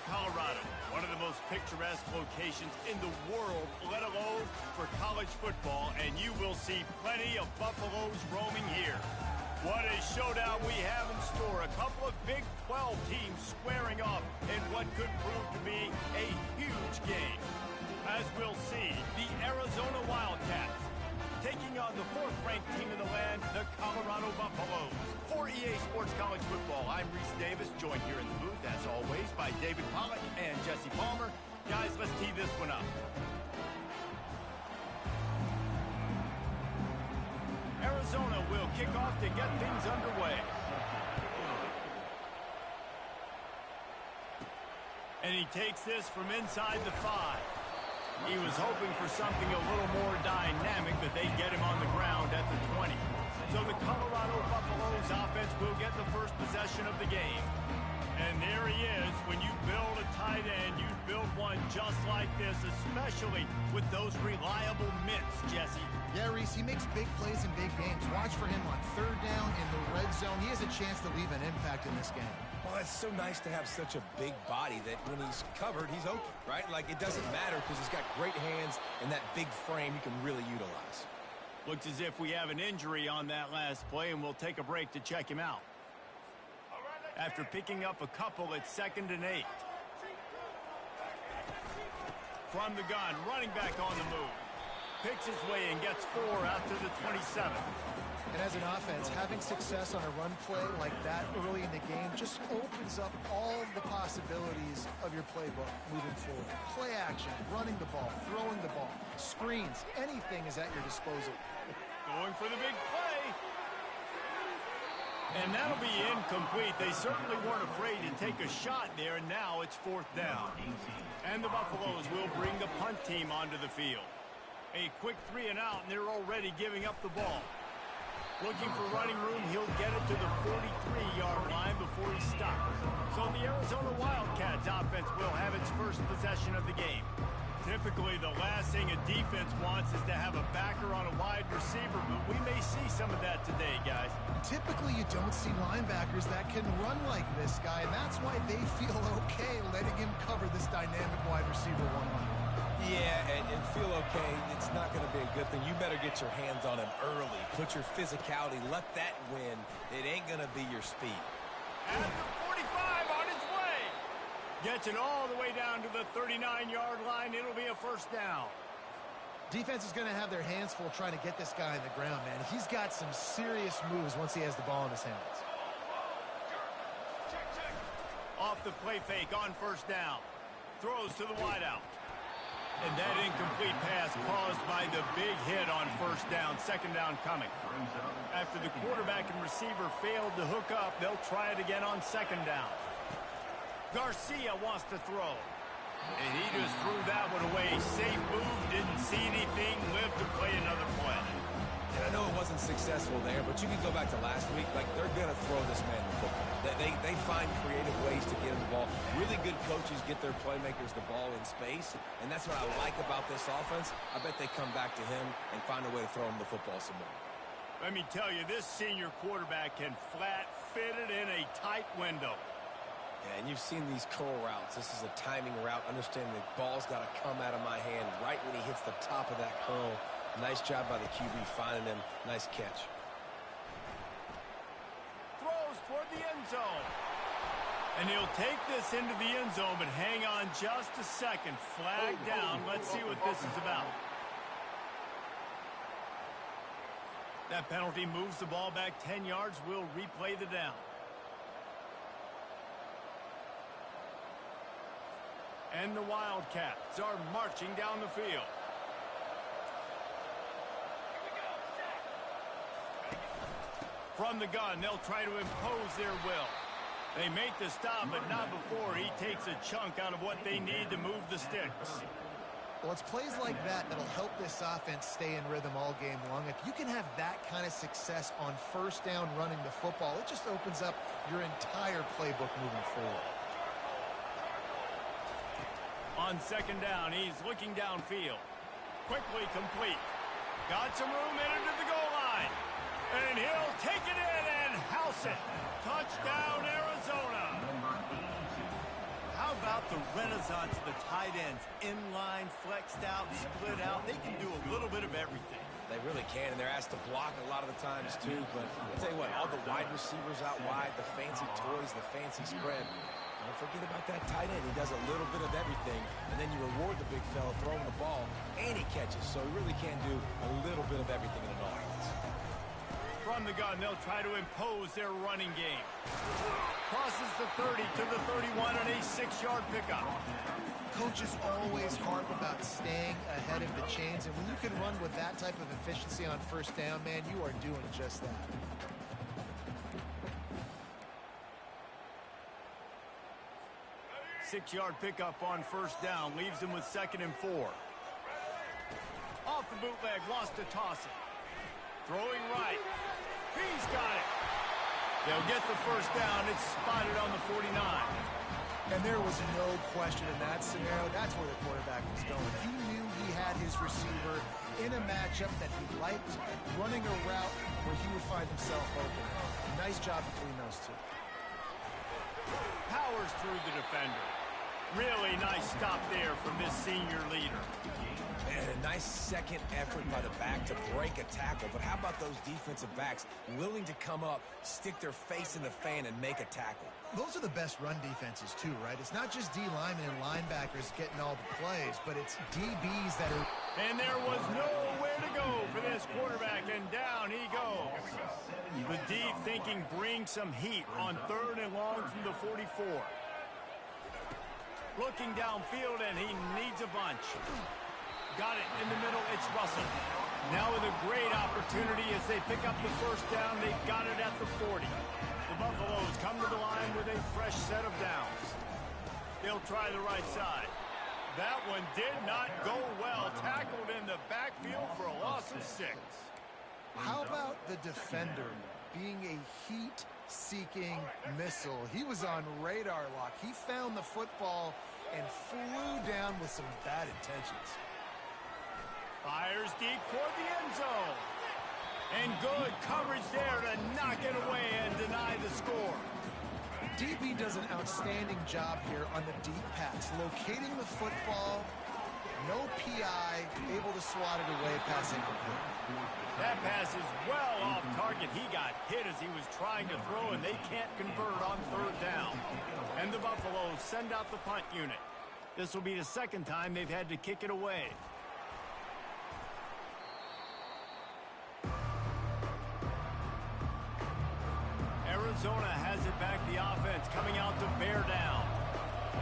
Colorado, one of the most picturesque locations in the world, let alone for college football, and you will see plenty of Buffaloes roaming here. What a showdown we have in store. A couple of Big 12 teams squaring off in what could prove to be a huge game. As we'll see, the Arizona Wildcats taking on the fourth-ranked team in the land, the Colorado Buffaloes. For EA Sports College Football, I'm Reese Davis, joined here in the booth, as always, by David Pollack and Jesse Palmer. Guys, let's tee this one up. Arizona will kick off to get things underway. And he takes this from inside the 5. He was hoping for something a little more dynamic, but they get him on the ground at the 20. So the Colorado Buffaloes offense will get the first possession of the game. And there he is. When you build a tight end, you build one just like this, especially with those reliable mitts, Jesse. Yeah, Reese, he makes big plays in big games. Watch for him on third down in the red zone. He has a chance to leave an impact in this game. Well, it's so nice to have such a big body that when he's covered, he's open, right? Like, it doesn't matter because he's got great hands and that big frame he can really utilize. Looks as if we have an injury on that last play, and we'll take a break to check him out. After picking up a couple, it's 2nd and 8. From the gun, running back on the move. Picks his way and gets 4 out to the 27. And as an offense, having success on a run play like that early in the game just opens up all the possibilities of your playbook moving forward. Play action, running the ball, throwing the ball, screens, anything is at your disposal. Going for the big play. And that'll be incomplete. They certainly weren't afraid to take a shot there, and now it's 4th down. And the Buffaloes will bring the punt team onto the field. A quick 3 and out, and they're already giving up the ball. Looking for running room, he'll get it to the 43-yard line before he stops. So the Arizona Wildcats offense will have its first possession of the game. Typically, the last thing a defense wants is to have a backer on a wide receiver, but we may see some of that today, guys. Typically, you don't see linebackers that can run like this guy, and that's why they feel okay letting him cover this dynamic wide receiver one-on-one. Yeah, and feel okay. It's not going to be a good thing. You better get your hands on him early. Put your physicality. Let that win. It ain't going to be your speed. And the 45 on his way. Gets it all the way down to the 39-yard line. It'll be a first down. Defense is going to have their hands full trying to get this guy on the ground, man. He's got some serious moves once he has the ball in his hands. Off the play fake on first down. Throws to the wideout. And that incomplete pass caused by the big hit on first down. 2nd down coming. After the quarterback and receiver failed to hook up, they'll try it again on 2nd down. Garcia wants to throw. And he just threw that one away. Safe move, didn't see anything, lived to play another play. And I know it wasn't successful there, but you can go back to last week. Like, they're going to throw this man the football. They find creative ways to get him the ball. Really good coaches get their playmakers the ball in space, and that's what I like about this offense. I bet they come back to him and find a way to throw him the football some more. Let me tell you, this senior quarterback can flat fit it in a tight window. Yeah, and you've seen these curl routes. This is a timing route. Understand the ball's got to come out of my hand right when he hits the top of that curl. Nice job by the QB finding him. Nice catch. Throws toward the end zone. And he'll take this into the end zone, but hang on just a second. Flag down. Let's see what this is about. That penalty moves the ball back 10 yards. We'll replay the down. And the Wildcats are marching down the field. From the gun, they'll try to impose their will. They make the stop, but not before he takes a chunk out of what they need to move the sticks. Well, it's plays like that that'll help this offense stay in rhythm all game long. If you can have that kind of success on first down running the football, it just opens up your entire playbook moving forward. On 2nd down, he's looking downfield. Quickly complete. Got some room in into the goal line. And he'll take it in and house it. Touchdown, Arizona. How about the renaissance of the tight ends? Inline, flexed out, split out. They can do a little bit of everything. They really can, and they're asked to block a lot of the times, too. But I'll tell you what, all the wide receivers out wide, the fancy toys, the fancy spread, don't forget about that tight end. He does a little bit of everything, and then you reward the big fella throwing the ball, and he catches. So he really can do a little bit of everything in an offense. From the gun, they'll try to impose their running game. Crosses the 30 to the 31 on a 6-yard pickup. Coaches always harp about staying ahead of the chains, and when you can run with that type of efficiency on first down, man, you are doing just that. Six-yard pickup on first down, leaves them with 2nd and 4. Off the bootleg, lost to toss it. Throwing right. He's got it. They'll get the first down. It's spotted on the 49. And there was no question in that scenario. That's where the quarterback was going. He knew he had his receiver in a matchup that he liked, running a route where he would find himself open. Nice job between those two. Powers through the defender. Really nice stop there from this senior leader. And a nice second effort by the back to break a tackle. But how about those defensive backs willing to come up, stick their face in the fan, and make a tackle? Those are the best run defenses, too, right? It's not just D linemen and linebackers getting all the plays, but it's DBs that are... And there was nowhere to go for this quarterback, and down he goes. The deep thinking brings some heat on 3rd and long from the 44. Looking downfield, and he needs a bunch. Got it in the middle. It's Russell. Now with a great opportunity as they pick up the first down. They've got it at the 40. The Buffaloes come to the line with a fresh set of downs. They'll try the right side. That one did not go well. Tackled in the backfield for a loss of 6. How about the defender being a heat-seeking missile? He was on radar lock. He found the football and flew down with some bad intentions. Fires deep toward the end zone. And good coverage there to knock it away and deny the score. DB does an outstanding job here on the deep pass, locating the football, no PI, able to swat it away, passing complete. That pass is well off target. He got hit as he was trying to throw, and they can't convert on 3rd down. And the Buffaloes send out the punt unit. This will be the 2nd time they've had to kick it away. Arizona has it back, the offense coming out to bear down.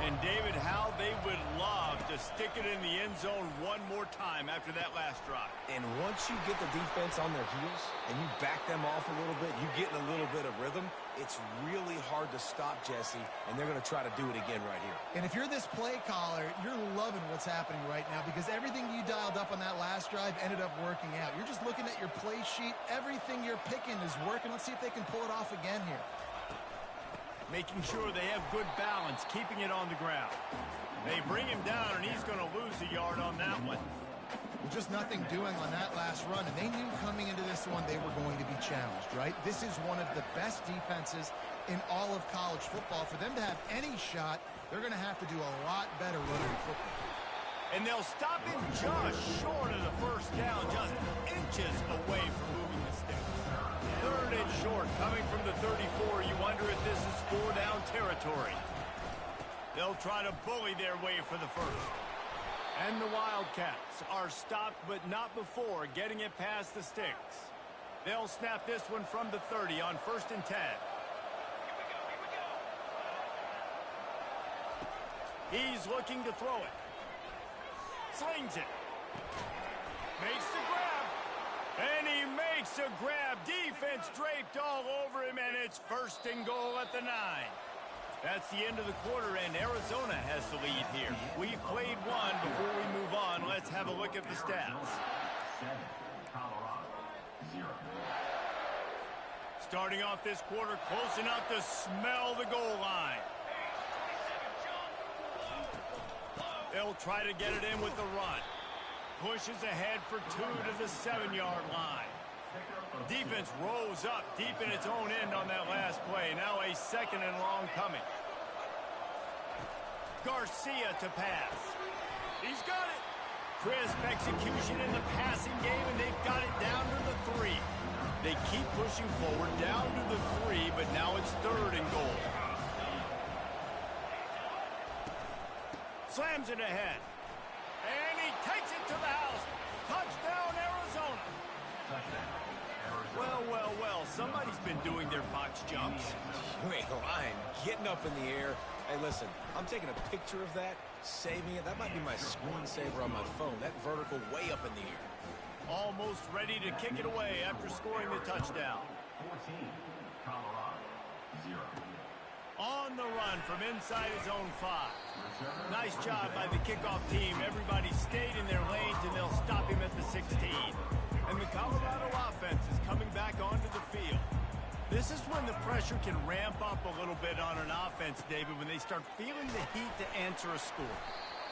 And David, how they would love to stick it in the end zone one more time after that last drive. And once you get the defense on their heels and you back them off a little bit, you get in a little bit of rhythm, it's really hard to stop, Jesse, and they're going to try to do it again right here. And if you're this play caller, you're loving what's happening right now because everything you dialed up on that last drive ended up working out. You're just looking at your play sheet. Everything you're picking is working. Let's see if they can pull it off again here. Making sure they have good balance, keeping it on the ground. They bring him down, and he's going to lose a yard on that one. Well, just nothing doing on that last run, and they knew coming into this one they were going to be challenged, right? This is one of the best defenses in all of college football. For them to have any shot, they're going to have to do a lot better running football. And they'll stop him just short of the first down, just inches away from moving the sticks. 3rd and short, coming from the 34. You wonder if this is 4-down territory. They'll try to bully their way for the first. And the Wildcats are stopped, but not before getting it past the sticks. They'll snap this one from the 30 on 1st and 10. He's looking to throw it. Slings it. Makes the grab. And he makes a grab. Defense draped all over him, and it's 1st and goal at the 9. That's the end of the quarter, and Arizona has the lead here. We've played one. Before we move on, let's have a look at the stats. Starting off this quarter, close enough to smell the goal line. They'll try to get it in with the run. Pushes ahead for 2 to the 7-yard line. Defense rose up deep in its own end on that last play. Now a 2nd and long coming. Garcia to pass. He's got it. Crisp execution in the passing game, and they've got it down to the 3. They keep pushing forward down to the 3, but now it's 3rd and goal. Slams it ahead. And he takes it to the house. Touchdown, Arizona. Well, well, well. Somebody's been doing their box jumps. You ain't lying. Getting up in the air. Hey, listen, I'm taking a picture of that, saving it. That might be my screensaver on my phone. That vertical way up in the air. Almost ready to kick it away after scoring the touchdown. 14, Colorado, 0. On the run from inside his own 5. Nice job by the kickoff team. Everybody stayed in their lanes, and they'll stop him at the 16. And the Colorado offense is coming back onto the field. This is when the pressure can ramp up a little bit on an offense, David, when they start feeling the heat to answer a score.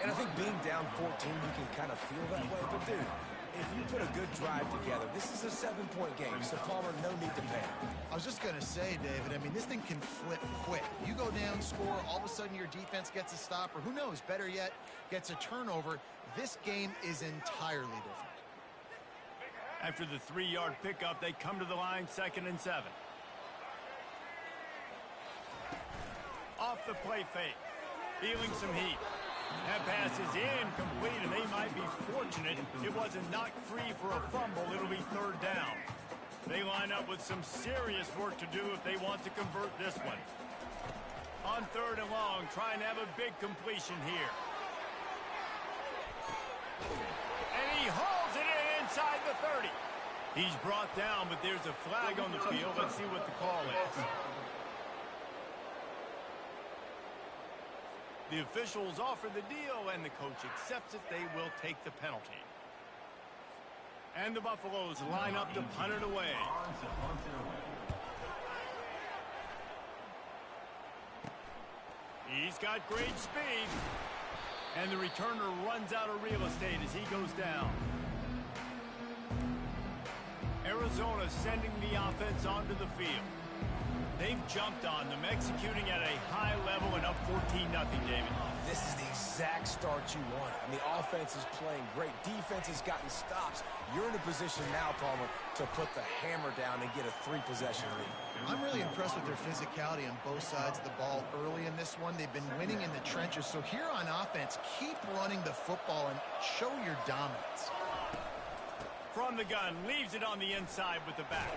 And I think being down 14, you can kind of feel that way. But, dude, if you put a good drive together, this is a 7-point game. So, Palmer, no need to panic. I was just going to say, David, I mean, this thing can flip quick. You go down, score, all of a sudden your defense gets a stop, or who knows, better yet, gets a turnover. This game is entirely different. After the 3-yard pickup, they come to the line, 2nd and 7. Off the play fake, feeling some heat. That pass is incomplete, and they might be fortunate it wasn't knocked free for a fumble. It'll be 3rd down. They line up with some serious work to do if they want to convert this one. On 3rd and long, trying to have a big completion here. And he hauls it in inside the 30. He's brought down, but there's a flag on the field. Let's see what the call is. The officials offer the deal, and the coach accepts it. They will take the penalty. And the Buffaloes line up to punt it away. He's got great speed. And the returner runs out of real estate as he goes down. Arizona sending the offense onto the field. They've jumped on them, executing at a high level and up 14-0, David. This is the exact start you want. I mean, offense is playing great. Defense has gotten stops. You're in a position now, Palmer, to put the hammer down and get a 3-possession lead. I'm really impressed with their physicality on both sides of the ball early in this one. They've been winning in the trenches. So here on offense, keep running the football and show your dominance. From the gun, leaves it on the inside with the back.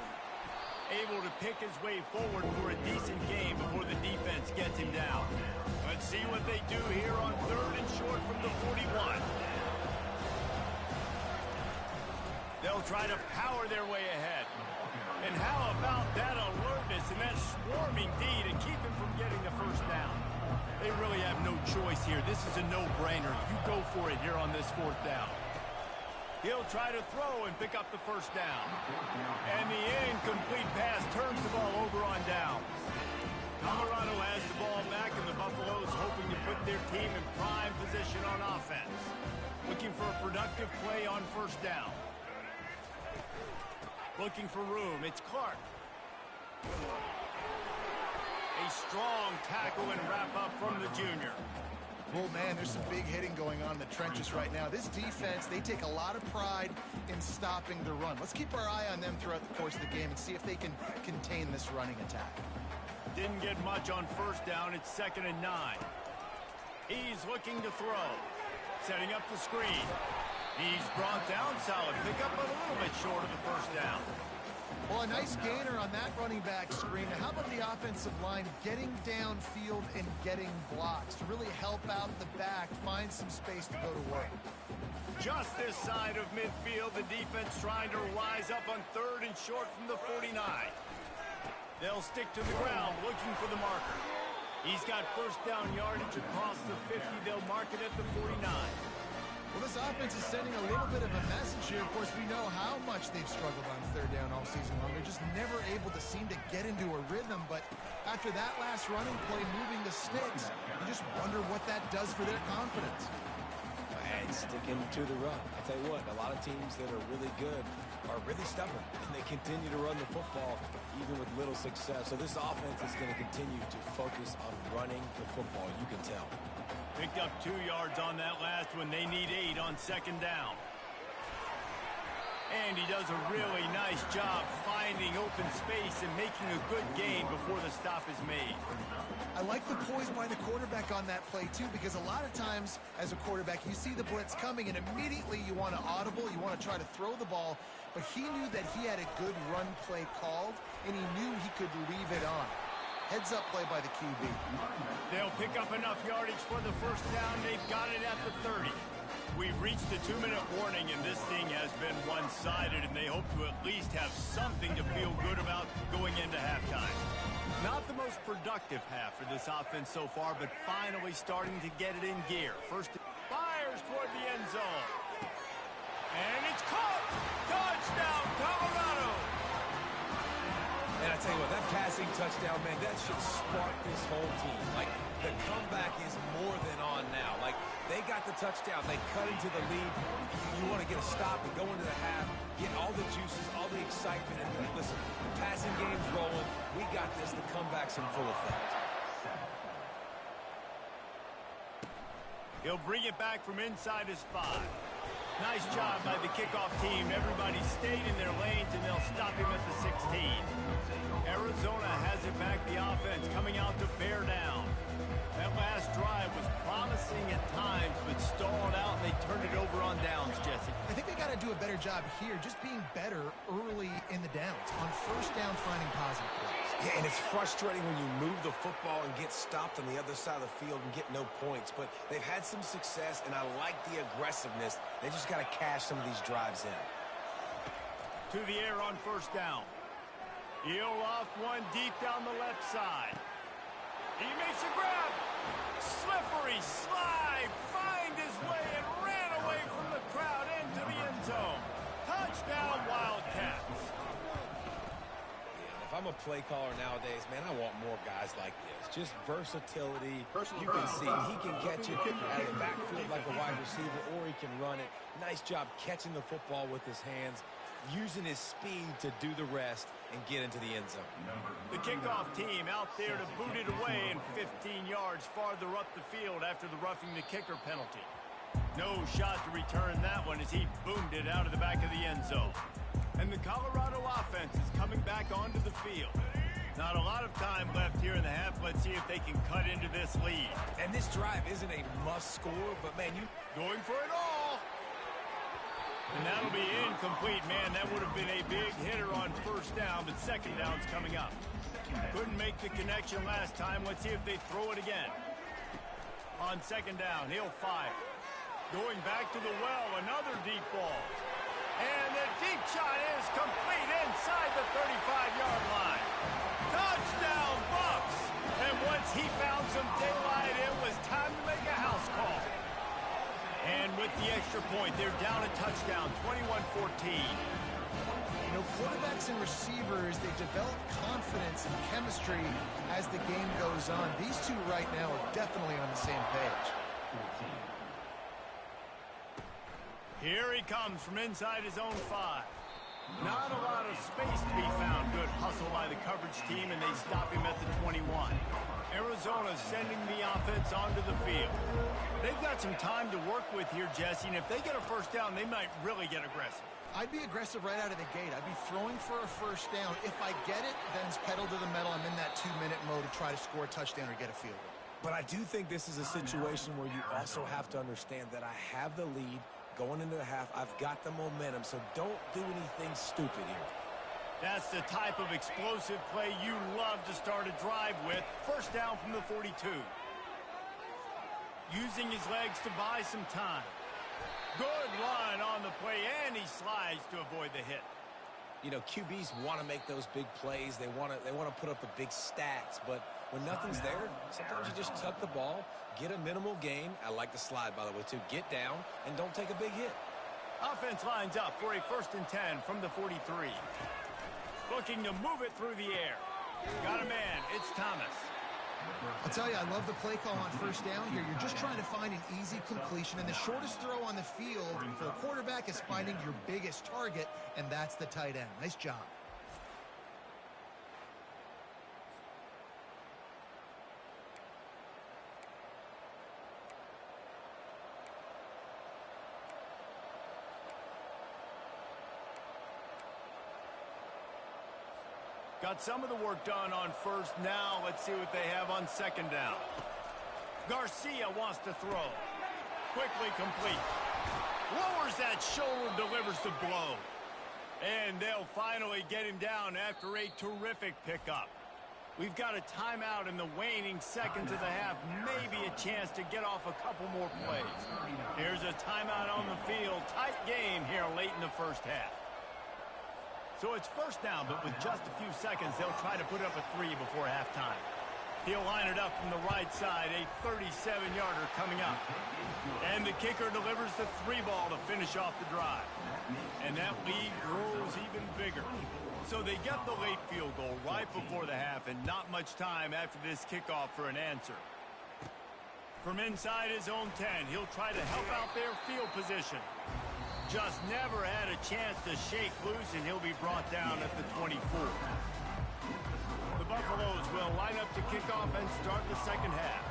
Able to pick his way forward for a decent game before the defense gets him down. Let's see what they do here on 3rd and short from the 41. They'll try to power their way ahead. And how about that alertness and that swarming D to keep him from getting the 1st down? They really have no choice here. This is a no-brainer. You go for it here on this 4th down. He'll try to throw and pick up the 1st down. And the incomplete pass turns the ball over on downs. Colorado has the ball back, and the Buffaloes hoping to put their team in prime position on offense. Looking for a productive play on 1st down. Looking for room. It's Clark. A strong tackle and wrap-up from the junior. Well, man, there's some big hitting going on in the trenches right now. This defense, they take a lot of pride in stopping the run. Let's keep our eye on them throughout the course of the game and see if they can contain this running attack. Didn't get much on 1st down. It's 2nd and 9. He's looking to throw. Setting up the screen. He's brought down. Solid pickup, but a little bit short of the 1st down. Well, a nice gainer on that running back screen. Now, how about the offensive line getting downfield and getting blocks to really help out the back, find some space to go to work? Just this side of midfield, the defense trying to rise up on 3rd and short from the 49. They'll stick to the ground, looking for the marker. He's got 1st down yardage across the 50. They'll mark it at the 49. Well, this offense is sending a little bit of a message here. Of course, we know how much they've struggled on 3rd down all season long. They're just never able to seem to get into a rhythm. But after that last running play, moving the sticks, you just wonder what that does for their confidence. and sticking to the run. I'll tell you what, a lot of teams that are really good are really stubborn, and they continue to run the football even with little success. So this offense is going to continue to focus on running the football, you can tell. Picked up 2 yards on that last one. They need 8 on second down. And he does a really nice job finding open space and making a good gain before the stop is made. I like the poise by the quarterback on that play, too, because a lot of times as a quarterback, you see the blitz coming, and immediately you want to audible, you want to try to throw the ball, but he knew that he had a good run play called, and he knew he could leave it on. Heads up play by the QB. They'll pick up enough yardage for the first down. They've got it at the 30. We've reached the 2-minute warning, and this thing has been one-sided, and they hope to at least have something to feel good about going into halftime. Not the most productive half for this offense so far, but finally starting to get it in gear. First, fires toward the end zone. And it's caught! Touchdown, Colorado! And I tell you what, that passing touchdown, man, that should spark this whole team. Like, the comeback is more than on now. Like, they got the touchdown. They cut into the lead. You want to get a stop and go into the half, get all the juices, all the excitement. And listen, passing game's rolling. We got this. The comeback's in full effect. He'll bring it back from inside his 5. Nice job by the kickoff team. Everybody stayed in their lanes, and they'll stop him at the 16. Arizona has it back, the offense coming out to bear down. That last drive was promising at times, but stalled out, and they turned it over on downs, Jesse. I think they got to do a better job here, just being better early in the downs. On first down, finding positive plays. Yeah, and it's frustrating when you move the football and get stopped on the other side of the field and get no points. But they've had some success, and I like the aggressiveness. They just got to cash some of these drives in. To the air on first down. He'll off one deep down the left side. He makes a grab. Slippery slide. Find his way and ran away from the crowd into the end zone. Touchdown, Wildcats. If I'm a play caller nowadays, man, I want more guys like this. Just versatility. You can see he can catch it out of the backfield like a wide receiver, or he can run it. Nice job catching the football with his hands, using his speed to do the rest and get into the end zone. The kickoff team out there to boot it away and 15 yards farther up the field after the roughing the kicker penalty. No shot to return that one as he boomed it out of the back of the end zone. And the Colorado offense is coming back onto the field. Not a lot of time left here in the half. Let's see if they can cut into this lead. And this drive isn't a must score, but, man, you going for it all. And that'll be incomplete, man. That would have been a big hitter on first down, but second down's coming up. Couldn't make the connection last time. Let's see if they throw it again. On second down, he'll fire. Going back to the well, another deep ball. And the deep shot is complete inside the 35-yard line. Touchdown, Bucs! And once he found some daylight, it was time to make a house call. And with the extra point, they're down a touchdown, 21-14. You know, quarterbacks and receivers, they develop confidence and chemistry as the game goes on. These two right now are definitely on the same page. Here he comes from inside his own 5. Not a lot of space to be found. Good hustle by the coverage team, and they stop him at the 21. Arizona sending the offense onto the field. They've got some time to work with here, Jesse, and if they get a first down, they might really get aggressive. I'd be aggressive right out of the gate. I'd be throwing for a first down. If I get it, then it's pedal to the metal. I'm in that 2-minute mode to try to score a touchdown or get a field goal. But I do think this is a situation where you also have to understand that I have the lead going into the half. I've got the momentum, so don't do anything stupid here. That's the type of explosive play you love to start a drive with. First down from the 42. Using his legs to buy some time. Good run on the play, and he slides to avoid the hit. You know, QBs want to make those big plays. They want to put up the big stats, but when nothing's there, sometimes you just tuck the ball, get a minimal gain. I like the slide, by the way, too. Get down and don't take a big hit. Offense lines up for a 1st and 10 from the 43. Looking to move it through the air. Got a man. It's Thomas. I'll tell you, I love the play call on first down here. You're just trying to find an easy completion, and the shortest throw on the field for a quarterback is finding your biggest target, and that's the tight end. Nice job. Got some of the work done on first. Now let's see what they have on second down. Garcia wants to throw. Quickly complete. Lowers that shoulder, delivers the blow. And they'll finally get him down after a terrific pickup. We've got a timeout in the waning seconds of the half. Maybe a chance to get off a couple more plays. Here's a timeout on the field. Tight game here late in the first half. So it's first down, but with just a few seconds, they'll try to put up a 3 before halftime. He'll line it up from the right side, a 37-yarder coming up. And the kicker delivers the 3-ball to finish off the drive. And that lead grows even bigger. So they get the late field goal right before the half, and not much time after this kickoff for an answer. From inside his own 10, he'll try to help out their field position. Just never had a chance to shake loose, and he'll be brought down at the 24. The Buffaloes will line up to kick off and start the second half.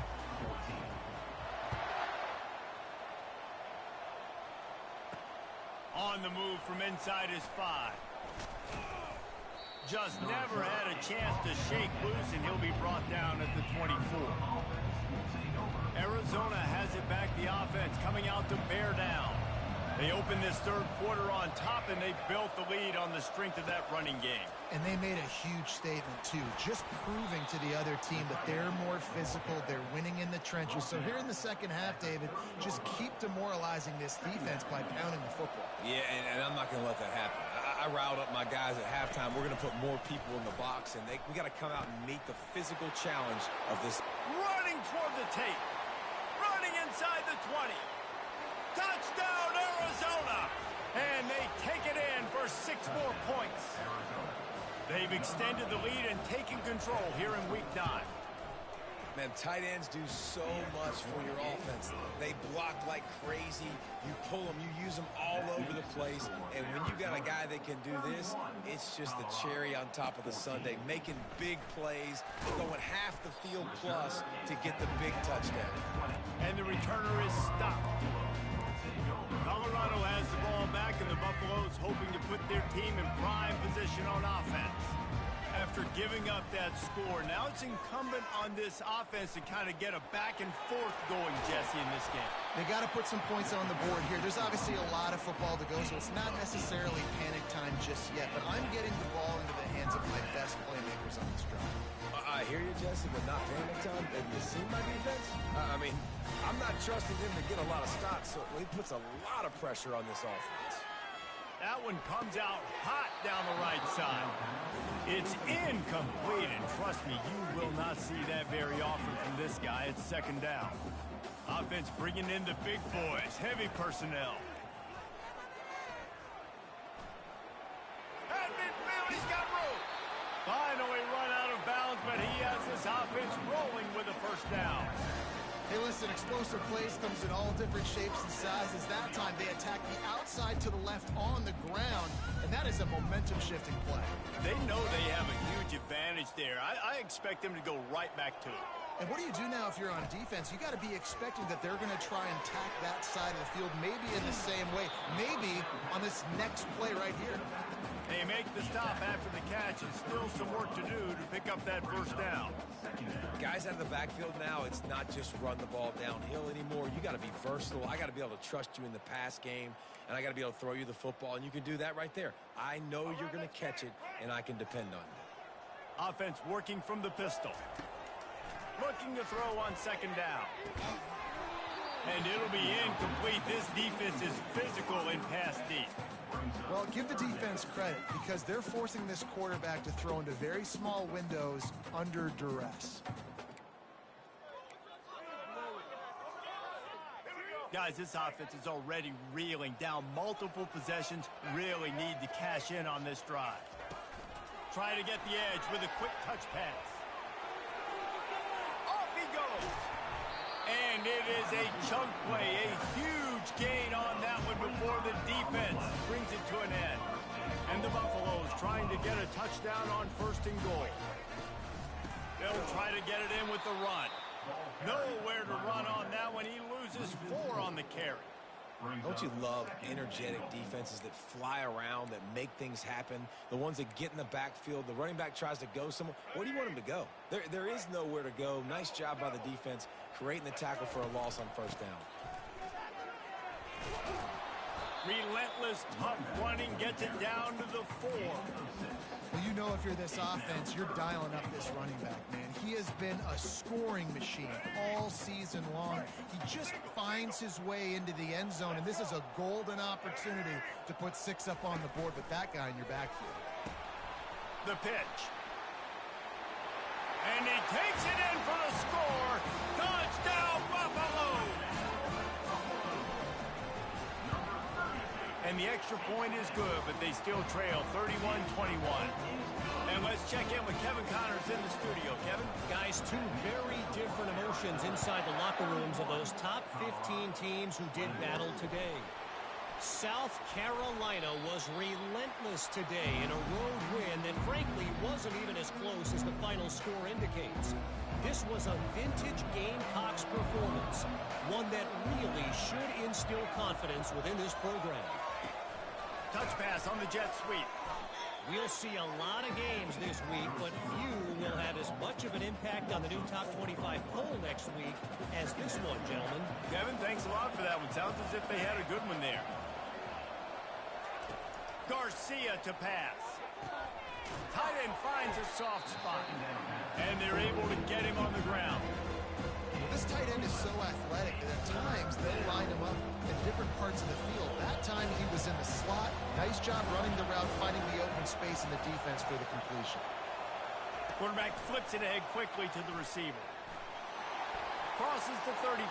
On the move from inside his 5. Just never had a chance to shake loose, and he'll be brought down at the 24. Arizona has it back, the offense coming out to bear down. They open this third quarter on top, and they built the lead on the strength of that running game. And they made a huge statement, too, just proving to the other team that they're more physical, they're winning in the trenches. So here in the second half, David, just keep demoralizing this defense by pounding the football. Yeah, and I'm not going to let that happen. I riled up my guys at halftime. We're going to put more people in the box, and we got to come out and meet the physical challenge of this. Running toward the tape. Running inside the 20. Touchdown, Arizona! And they take it in for 6 more points. They've extended the lead and taken control here in week 9. Man, tight ends do so much for your offense. They block like crazy. You pull them, you use them all over the place. And when you got a guy that can do this, it's just the cherry on top of the sundae, making big plays, going half the field plus to get the big touchdown. And the returner is stopped. Colorado has the ball back, and the Buffaloes hoping to put their team in prime position on offense. After giving up that score, now it's incumbent on this offense to kind of get a back and forth going, Jesse, in this game. They got to put some points on the board here. There's obviously a lot of football to go, so it's not necessarily panic time just yet, but I'm getting the ball into the hands of my best playmakers on this drive. I hear you, Jesse, but not panic time. Have you seen my defense? I mean, I'm not trusting him to get a lot of stops, so he puts a lot of pressure on this offense. That one comes out hot down the right side. It's incomplete, and trust me, you will not see that very often from this guy. It's second down. Offense bringing in the big boys, heavy personnel. At midfield, he's got room. Finally run out of bounds, but he has this offense rolling with a first down. Hey, listen, explosive plays comes in all different shapes and sizes. That time, they attack the outside to the left on the ground, and that is a momentum-shifting play. They know they have a huge advantage there. I expect them to go right back to it. And what do you do now if you're on defense? You got to be expecting that they're going to try and tack that side of the field, maybe in the same way, maybe on this next play right here. They make the stop after the catch, and still some work to do to pick up that first down. Guys out of the backfield now, it's not just run the ball downhill anymore. You got to be versatile. I got to be able to trust you in the pass game, and I got to be able to throw you the football, and you can do that right there. I know you're going to catch it, and I can depend on you. Offense working from the pistol. Looking to throw on second down. And it'll be incomplete. This defense is physical in pass deep. Well, give the defense credit because they're forcing this quarterback to throw into very small windows under duress. Guys, this offense is already reeling down multiple possessions. Really need to cash in on this drive. Try to get the edge with a quick touch pass. And it is a chunk play, a huge gain on that one before the defense brings it to an end. And the Buffaloes trying to get a touchdown on 1st and goal. They'll try to get it in with the run. Nowhere to run on that one. He loses 4 on the carry. Don't you love energetic defenses that fly around, that make things happen, the ones that get in the backfield? The running back tries to go somewhere. Where do you want him to go? There is nowhere to go. Nice job by the defense creating the tackle for a loss on 1st down. Relentless, tough running gets it down to the 4. Well, you know if you're this offense, you're dialing up this running back, man. He has been a scoring machine all season long. He just finds his way into the end zone, and this is a golden opportunity to put 6 up on the board with that guy in your backfield. The pitch. And he takes it in for the score. Touchdown, Buffalo! And the extra point is good, but they still trail 31-21. And let's check in with Kevin Connors in the studio. Kevin? Guys, 2 very different emotions inside the locker rooms of those top 15 teams who did battle today. South Carolina was relentless today in a road win that frankly wasn't even as close as the final score indicates. This was a vintage Gamecocks performance, one that really should instill confidence within this program. Touch pass on the jet sweep. We'll see a lot of games this week, but few will have as much of an impact on the new top 25 poll next week as this one, gentlemen. Kevin, thanks a lot for that one. Sounds as if they had a good one there. Garcia to pass. Tight end finds a soft spot. And they're able to get him on the ground. This tight end is so athletic that at times they'll line him up in different parts of the field. That time he was in the slot. Nice job running the route, finding the open space in the defense for the completion. Quarterback flips it ahead quickly to the receiver. Crosses the 35.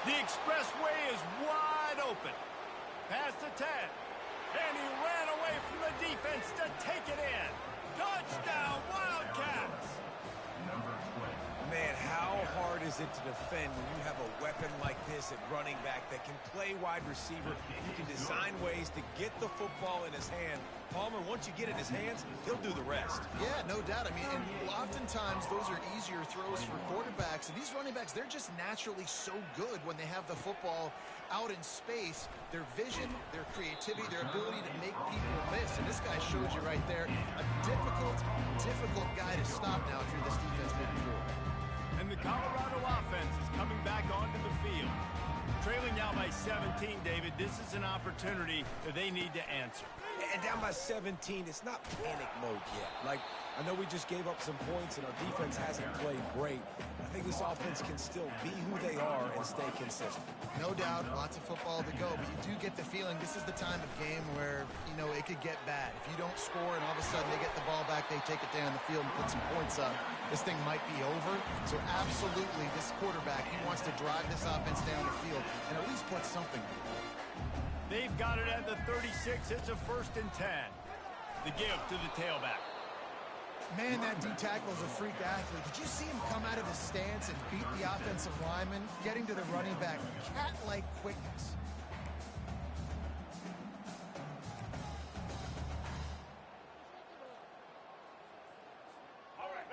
The expressway is wide open. Pass to 10. And he ran away from the defense to take it in. Touchdown, Wildcats! Man, how hard is it to defend when you have a weapon like this at running back that can play wide receiver? You can design ways to get the football in his hand. Palmer, once you get it in his hands, he'll do the rest. Yeah, no doubt. I mean, and oftentimes those are easier throws for quarterbacks. And these running backs, they're just naturally so good when they have the football out in space. Their vision, their creativity, their ability to make people miss. And this guy showed you right there, a difficult guy to stop now if you're this defense moving forward. And the Colorado offense is coming back onto the field. Trailing now by 17, David. This is an opportunity that they need to answer. And down by 17, it's not panic mode yet. Like, I know we just gave up some points and our defense hasn't played great. I think this offense can still be who they are and stay consistent. No doubt, lots of football to go, but you do get the feeling this is the time of game where, you know, it could get bad. If you don't score and all of a sudden they get the ball back, they take it down the field and put some points up, this thing might be over. So absolutely, this quarterback, he wants to drive this offense down the field and at least put something in. They've got it at the 36. It's a 1st and 10. The give to the tailback. Man, that D-tackle is a freak athlete. Did you see him come out of his stance and beat the offensive lineman, getting to the running back? Cat-like quickness.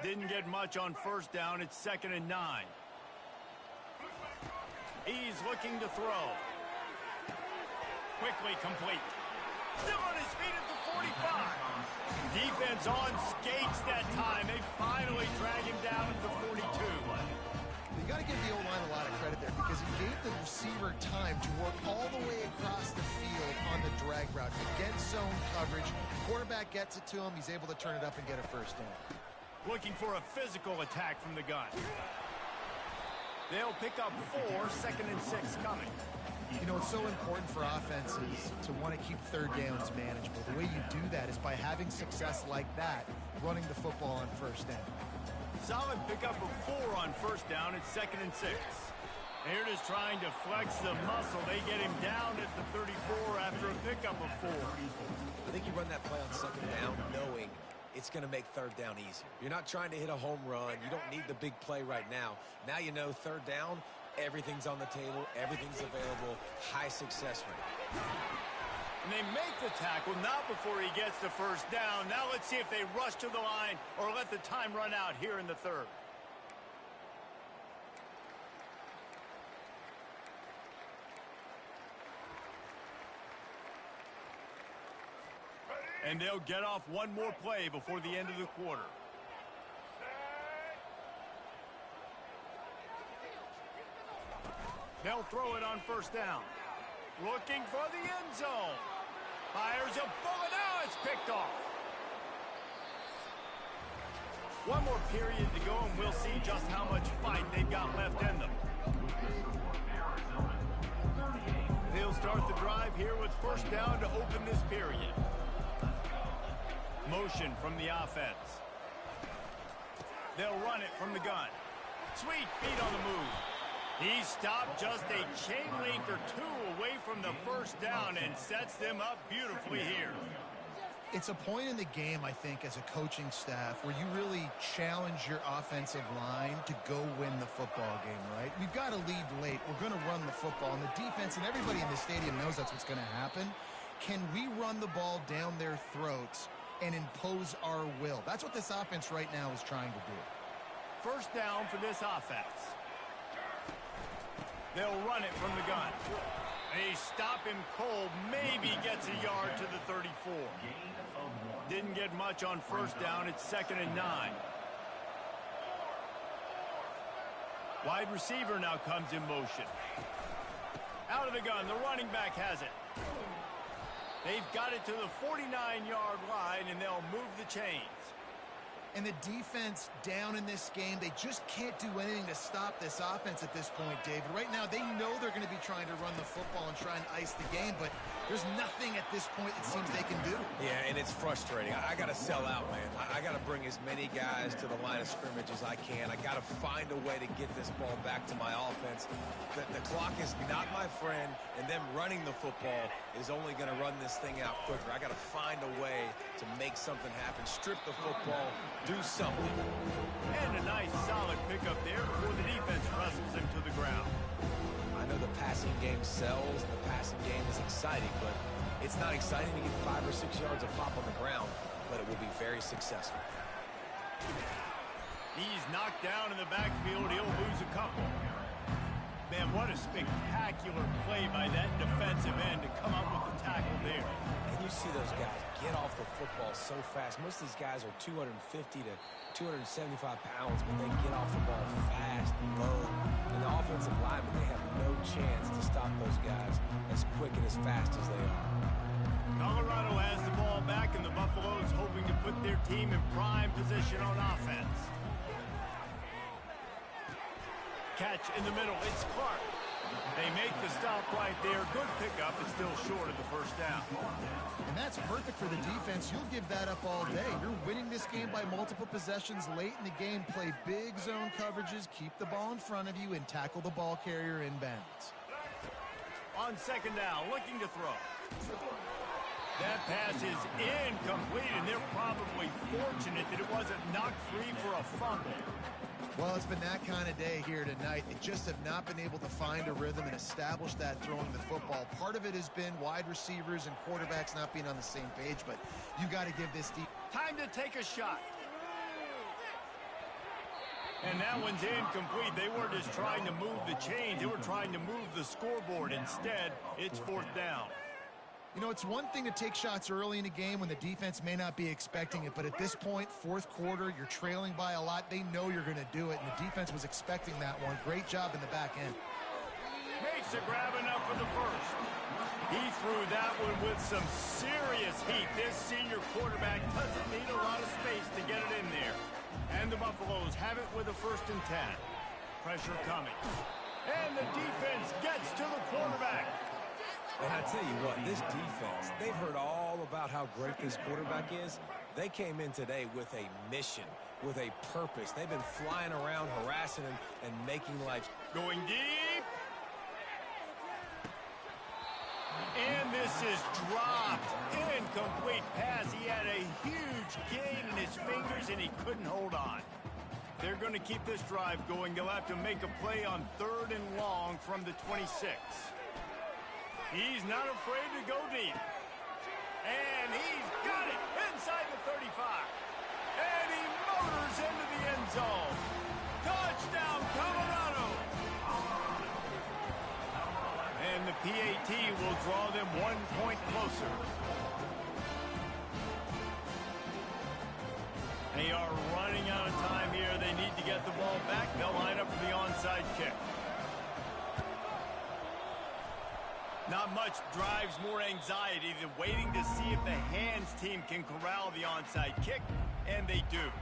Didn't get much on 1st down. It's 2nd and 9. He's looking to throw. Quickly complete. Still on his feet at the 45. Defense on skates that time. They finally drag him down at the 42. You got to give the O-line a lot of credit there because it gave the receiver time to work all the way across the field on the drag route. Against zone coverage, quarterback gets it to him. He's able to turn it up and get a 1st down. Looking for a physical attack from the gun. They'll pick up 4, 2nd and 6 coming. You know, it's so important for offenses to want to keep 3rd downs manageable. The way you do that is by having success like that, running the football on 1st down. Solid pickup of 4 on 1st down. It's 2nd and 6. Here it is trying to flex the muscle. They get him down at the 34 after a pickup of 4. I think you run that play on 2nd down knowing it's going to make third down easier. You're not trying to hit a home run. You don't need the big play right now. Now you know third down, everything's on the table, everything's available, high success rate. And they make the tackle, not before he gets the first down. Now let's see if they rush to the line or let the time run out here in the third. And they'll get off one more play before the end of the quarter. They'll throw it on first down. Looking for the end zone. Fires a bullet. Now it's picked off. One more period to go, and we'll see just how much fight they've got left in them. They'll start the drive here with first down to open this period. Motion from the offense. They'll run it from the gun. Sweet feet on the move. He stopped just a chain link or two away from the first down and sets them up beautifully here. It's a point in the game, I think, as a coaching staff where you really challenge your offensive line to go win the football game, right? We've got to lead late. We're going to run the football. And the defense and everybody in the stadium knows that's what's going to happen. Can we run the ball down their throats and impose our will? That's what this offense right now is trying to do. First down for this offense. They'll run it from the gun. They stop him cold, maybe gets a yard to the 34. Didn't get much on first down. It's 2nd and 9. Wide receiver now comes in motion. Out of the gun, the running back has it. They've got it to the 49-yard line, and they'll move the chains. And the defense down in this game, they just can't do anything to stop this offense at this point, David. Right now, they know they're going to be trying to run the football and try and ice the game, but there's nothing at this point it seems they can do. Yeah, and it's frustrating. I got to sell out, man. I got to bring as many guys to the line of scrimmage as I can. I got to find a way to get this ball back to my offense. The clock is not my friend, and them running the football is only going to run this thing out quicker. I got to find a way to make something happen, strip the football, do something. And a nice solid pickup there before the defense wrestles him to the ground. I know the passing game sells, and the passing game is exciting, but it's not exciting to get 5 or 6 yards of pop on the ground, but it will be very successful. He's knocked down in the backfield. He'll lose a couple. Man, what a spectacular play by that defensive end to come up with the tackle there. And you see those guys get off the football so fast. Most of these guys are 250 to 275 pounds, but they get off the ball fast and low. And the offensive linemen, they have no chance to stop those guys as quick and as fast as they are. Colorado has the ball back, and the Buffaloes hoping to put their team in prime position on offense. Catch in the middle. It's Clark. They make the stop right there. Good pickup. It's still short of the first down. And that's perfect for the defense. You'll give that up all day. You're winning this game by multiple possessions late in the game. Play big zone coverages, keep the ball in front of you, and tackle the ball carrier inbounds. On second down, looking to throw. That pass is incomplete, and they're probably fortunate that it wasn't knocked free for a fumble. Well, it's been that kind of day here tonight. They just have not been able to find a rhythm and establish that throwing the football. Part of it has been wide receivers and quarterbacks not being on the same page, but you got to give this deep. Time to take a shot. And that one's incomplete. They weren't just trying to move the chains. They were trying to move the scoreboard. Instead, it's fourth down. You know, it's one thing to take shots early in a game when the defense may not be expecting it, but at this point, fourth quarter, you're trailing by a lot. They know you're going to do it, and the defense was expecting that one. Great job in the back end. Makes a grab enough for the first. He threw that one with some serious heat. This senior quarterback doesn't need a lot of space to get it in there. And the Buffaloes have it with a 1st and 10. Pressure coming. And the defense gets to the quarterback. And I tell you what, this defense, they've heard all about how great this quarterback is. They came in today with a mission, with a purpose. They've been flying around, harassing him, and making life. Going deep. And this is dropped. Incomplete pass. He had a huge gain in his his fingers, and he couldn't hold on. They're going to keep this drive going. They'll have to make a play on 3rd and long from the 26. He's not afraid to go deep. And he's got it inside the 35. And he motors into the end zone. Touchdown, Colorado. And the PAT will draw them 1 point closer. They are running out of time here. They need to get the ball back. They'll line up for the onside kick. Not much drives more anxiety than waiting to see if the hands team can corral the onside kick, and they do.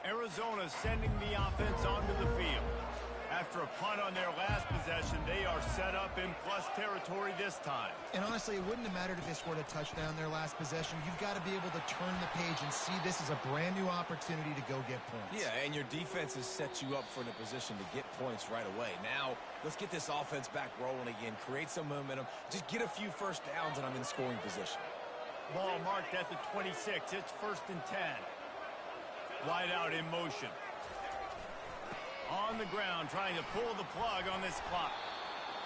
Arizona sending the offense onto the field. After a punt on their last possession, they are set up in plus territory this time. And honestly, it wouldn't have mattered if they scored a touchdown their last possession. You've got to be able to turn the page and see this as a brand new opportunity to go get points. Yeah, and your defense has set you up for the position to get points right away. Now, let's get this offense back rolling again, create some momentum, just get a few first downs, and I'm in scoring position. Ball marked at the 26. It's 1st and 10. Wide out in motion. On the ground, trying to pull the plug on this clock.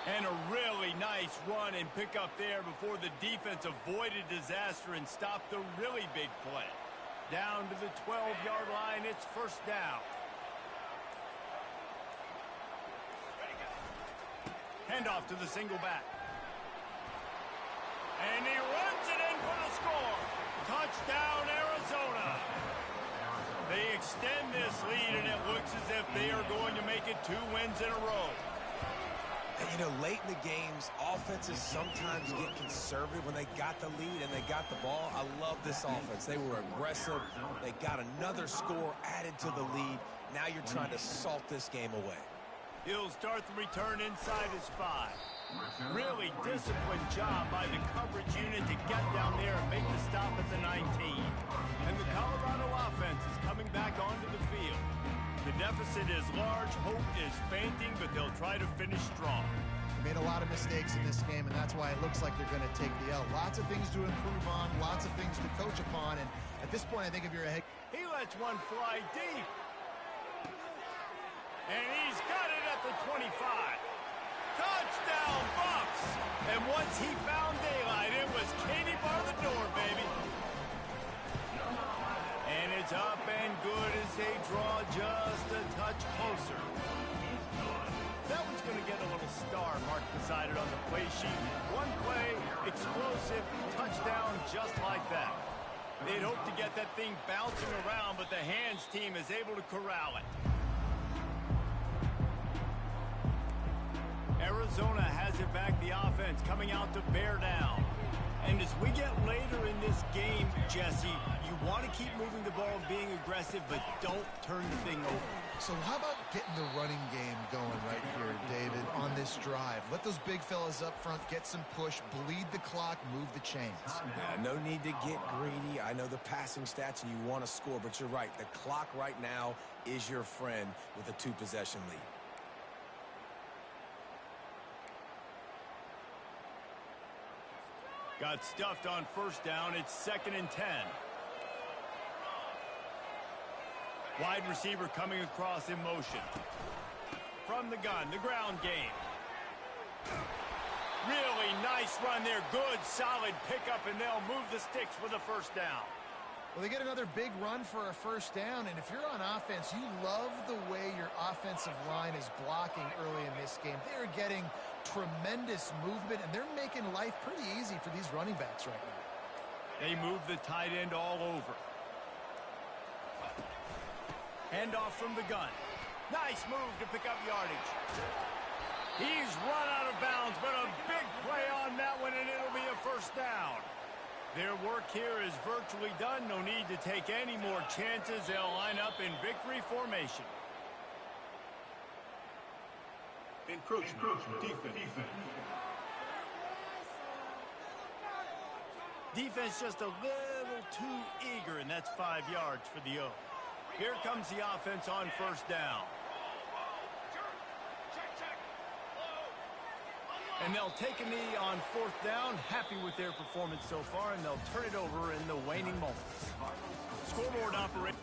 And a really nice run and pick up there before the defense avoided disaster and stopped the really big play. Down to the 12-yard line, it's 1st down. Handoff to the single back. And he runs it in for the score. Touchdown, Arizona. They extend this lead, and it looks as if they are going to make it 2 wins in a row. And, you know, late in the games, offenses sometimes get conservative when they got the lead and they got the ball. I love this offense. They were aggressive. They got another score added to the lead. Now you're trying to salt this game away. He'll start the return inside his 5. Really disciplined job by the coverage unit to get down there and make the stop at the 19. And the Colorado offense is coming back onto the field. The deficit is large, hope is fainting, but they'll try to finish strong. They made a lot of mistakes in this game, and that's why it looks like they're going to take the L. Lots of things to improve on, lots of things to coach upon, and at this point, I think if you're a head... He lets one fly deep. And he's got it at the 25. Touchdown, Bucks! And once he found daylight, it was Katie bar the door, baby. And it's up and good as they draw just a touch closer. That one's going to get a little star marked beside it on the play sheet. One play, explosive, touchdown just like that. They'd hope to get that thing bouncing around, but the hands team is able to corral it. Arizona has it back, the offense coming out to bear down. And as we get later in this game, Jesse, you want to keep moving the ball, being aggressive, but don't turn the thing over. So how about getting the running game going right here, David, on this drive? Let those big fellas up front get some push, bleed the clock, move the chains. Yeah, no need to get greedy. I know the passing stats and you want to score, but you're right. The clock right now is your friend with a 2-possession lead. Got stuffed on 1st down. It's 2nd and 10. Wide receiver coming across in motion. From the gun, the ground game. Really nice run there. Good, solid pickup, and they'll move the sticks with a 1st down. Well, they get another big run for a 1st down, and if you're on offense, you love the way your offensive line is blocking early in this game. They're getting tremendous movement, and they're making life pretty easy for these running backs right now. They move the tight end all over. Handoff from the gun. Nice move to pick up yardage. He's run out of bounds, but a big play on that one, and it'll be a 1st down. Their work here is virtually done. No need to take any more chances. They'll line up in victory formation. Encroachment. Defense. Defense just a little too eager, and that's 5 yards for the O. Here comes the offense on 1st down. And they'll take a knee on 4th down. Happy with their performance so far, and they'll turn it over in the waning moments. Scoreboard now separate.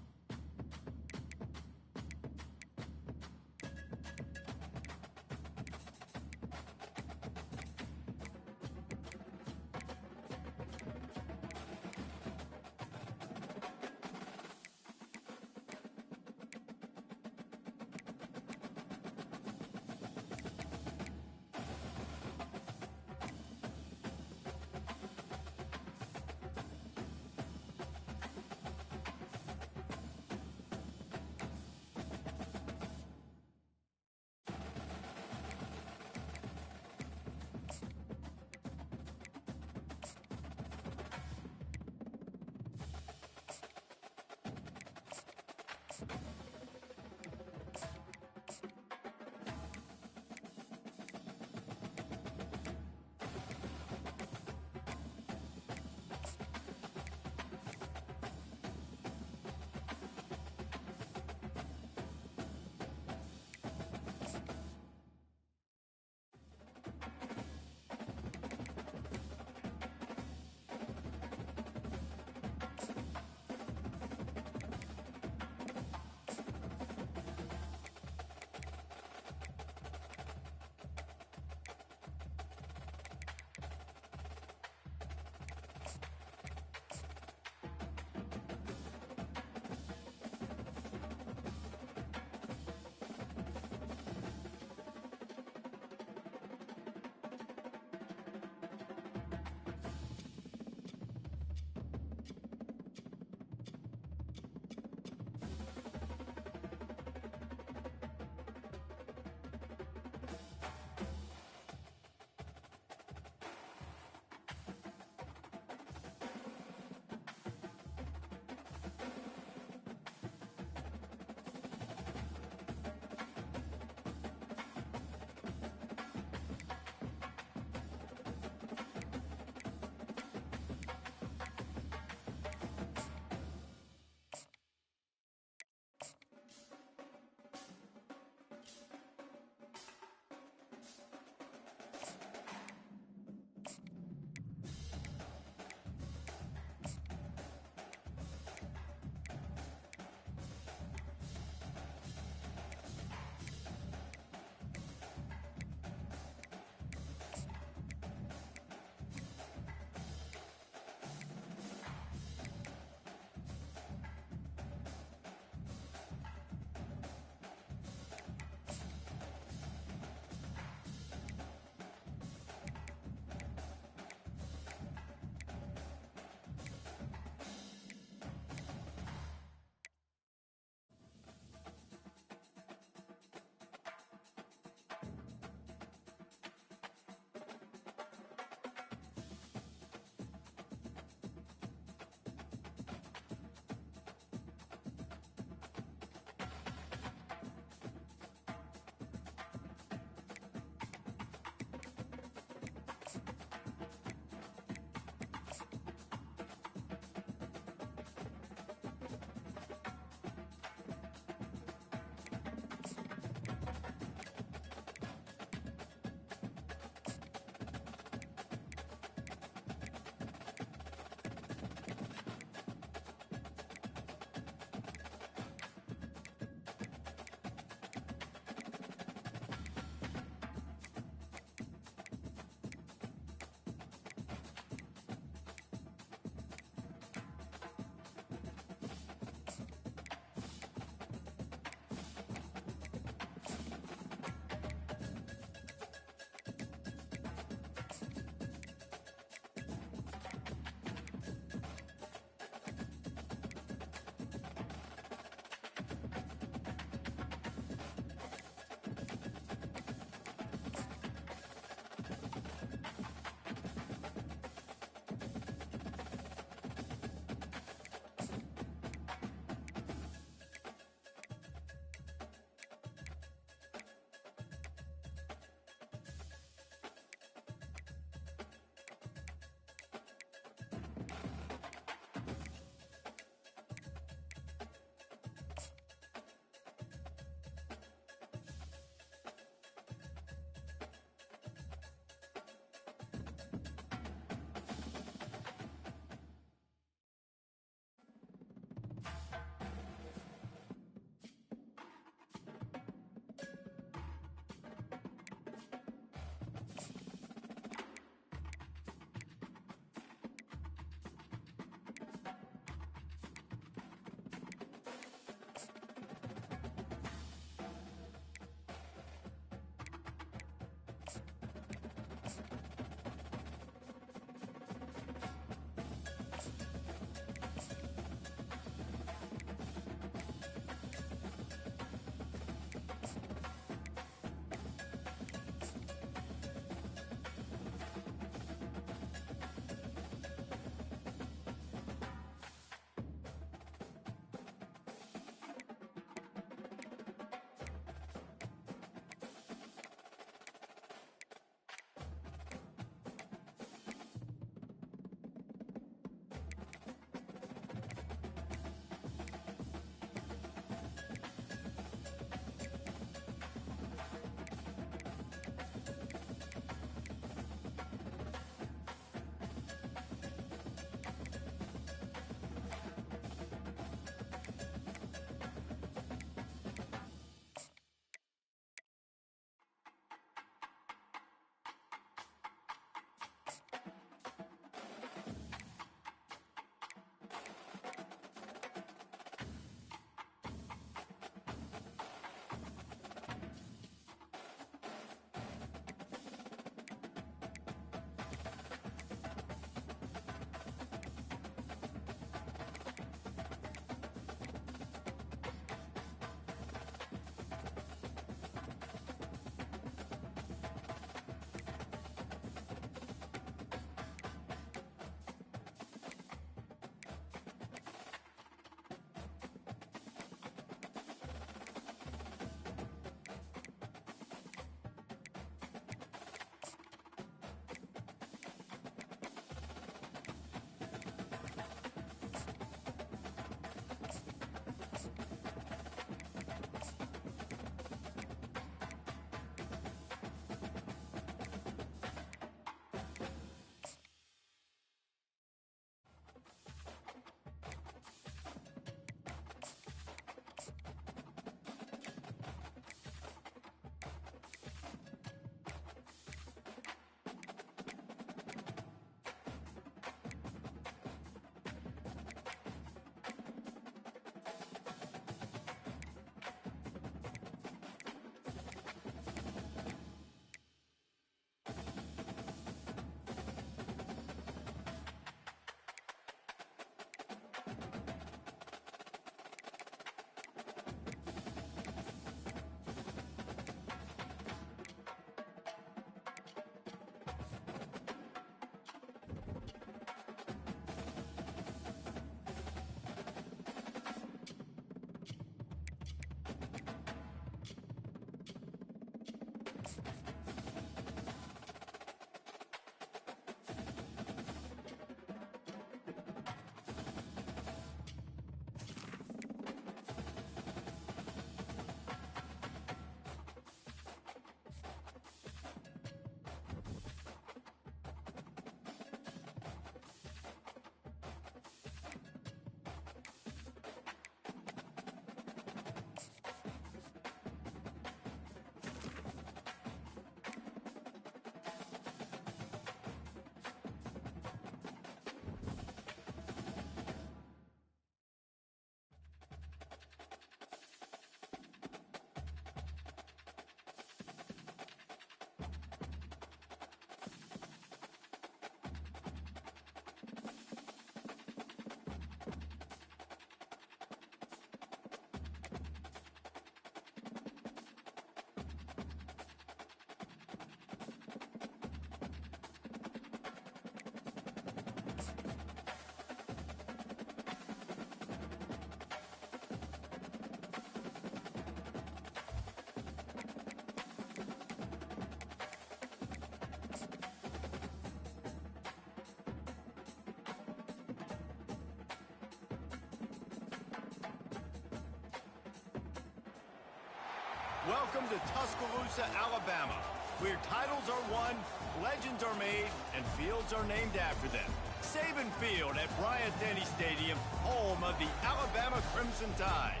Welcome to Tuscaloosa, Alabama, where titles are won, legends are made, and fields are named after them. Saban Field at Bryant-Denny Stadium, home of the Alabama Crimson Tide.